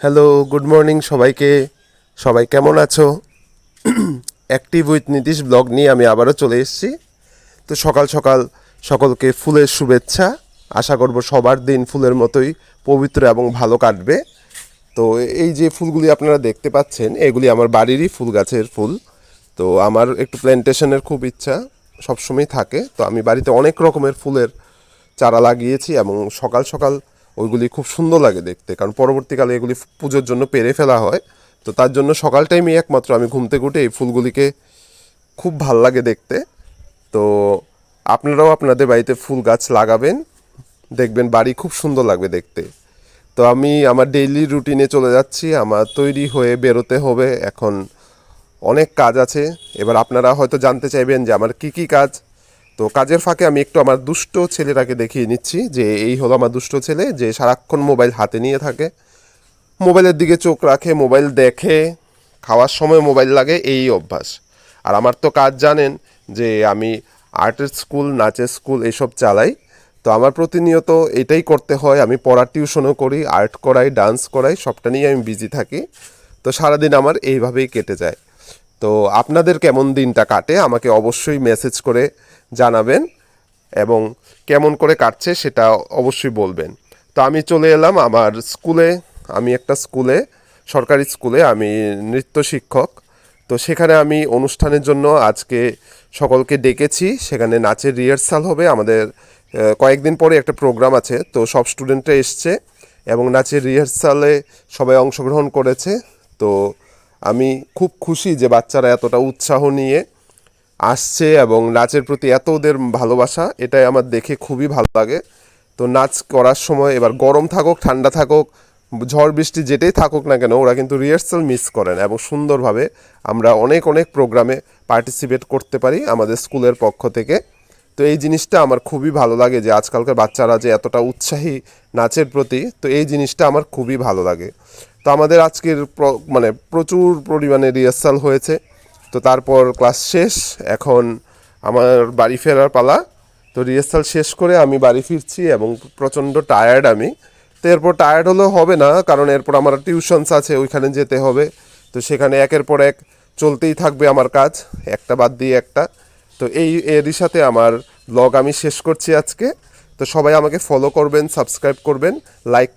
Hello, good morning সবাইকে। সবাই কেমন আছো? অ্যাক্টিভ উইথ নীতিশ ব্লগ নিয়ে আমি আবারও চলে এসেছি। তো সকাল সকাল সকলকে ফুলের শুভেচ্ছা। আশা করব সবার দিন ফুলের মতোই পবিত্র এবং ভালো কাটবে। তো এই যে ফুলগুলি আপনারা দেখতে পাচ্ছেন, এগুলি আমার বাড়িরই ফুল গাছের ফুল। তো আমার একটু প্ল্যান্টেশনের খুব ইচ্ছা সবসময় থাকে। তো আমি বাড়িতে অনেক রকমের ফুলের চারা লাগিয়েছি এবং সকাল সকাল ওইগুলি খুব সুন্দর লাগে দেখতে, কারণ পরবর্তীকালে এগুলি পুজোর জন্য পেরে ফেলা হয়। তো তার জন্য সকাল টাইমে একমাত্র আমি ঘুম থেকে উঠে এই ফুলগুলিকে খুব ভাল লাগে দেখতে। তো আপনারাও আপনাদের বাড়িতে ফুল গাছ লাগাবেন, দেখবেন বাড়ি খুব সুন্দর লাগবে দেখতে। তো আমি আমার ডেইলি রুটিনে চলে যাচ্ছি, আমার তৈরি হয়ে বেরোতে হবে এখন। অনেক কাজ আছে। এবার আপনারা হয়তো জানতে চাইবেন যে আমার কি কি কাজ। তো কাজের ফাঁকে আমি একটু আমার দুষ্ট ছেলেটাকে দেখিয়ে নিচ্ছি যে এই হলো আমার দুষ্ট ছেলে, যে সারাক্ষণ মোবাইল হাতে নিয়ে থাকে, মোবাইলের দিকে চোখ রাখে, মোবাইল দেখে, খাওয়ার সময় মোবাইল লাগে, এই অভ্যাস। আর আমার তো কাজ জানেন যে আমি আর্টের স্কুল, নাচের স্কুল এসব চালাই। তো আমার প্রতিনিয়ত এটাই করতে হয়। আমি পড়ার টিউশনও করি, আর্ট করাই, ডান্স করাই, সবটা নিয়ে আমি বিজি থাকি। তো সারাদিন আমার এইভাবেই কেটে যায়। তো আপনাদের কেমন দিনটা কাটে আমাকে অবশ্যই মেসেজ করে জানাবেন, এবং কেমন করে কাটছে সেটা অবশ্যই বলবেন। তো আমি চলে এলাম আমার স্কুলে। আমি একটা স্কুলে, সরকারি স্কুলে আমি নৃত্য শিক্ষক। তো সেখানে আমি অনুষ্ঠানের জন্য আজকে সকলকে ডেকেছি। সেখানে নাচের রিহার্সাল হবে আমাদের। কয়েকদিন পরে একটা প্রোগ্রাম আছে, তো সব স্টুডেন্টরা এসছে এবং নাচের রিহার্সালে সবাই অংশগ্রহণ করেছে। তো আমি খুব খুশি যে বাচ্চারা এতটা উৎসাহ নিয়ে আসছে এবং নাচের প্রতি এত ওদের ভালোবাসা, এটাই আমার দেখে খুবই ভালো লাগে। তো নাচ করার সময় এবার গরম থাকুক, ঠান্ডা থাকুক, ঝড় বৃষ্টি যেটাই থাকুক না কেন, ওরা কিন্তু রিহার্সাল মিস করে না এবং সুন্দরভাবে আমরা অনেক অনেক প্রোগ্রামে পার্টিসিপেট করতে পারি আমাদের স্কুলের পক্ষ থেকে। তো এই জিনিসটা আমার খুবই ভালো লাগে যে আজকালকার বাচ্চারা যে এতটা উৎসাহী নাচের প্রতি, তো এই জিনিসটা আমার খুবই ভালো লাগে। তো আমাদের আজকের মানে প্রচুর পরিমাণে রিহার্সাল হয়েছে। তো তারপর ক্লাস শেষ, এখন আমার বাড়ি ফেরার পালা। তো রিহার্সাল শেষ করে আমি বাড়ি ফিরছি এবং প্রচণ্ড টায়ার্ড আমি। তো এরপর টায়ার্ড হলেও হবে না, কারণ এরপর আমার টিউশনস আছে, ওইখানে যেতে হবে। তো সেখানে একের পর এক চলতেই থাকবে আমার কাজ, একটা বাদ দিয়ে একটা। তো এরই সাথে আমার ব্লগ আমি শেষ করছি আজকে। তো সবাই আমাকে ফলো করবেন, সাবস্ক্রাইব করবেন, লাইক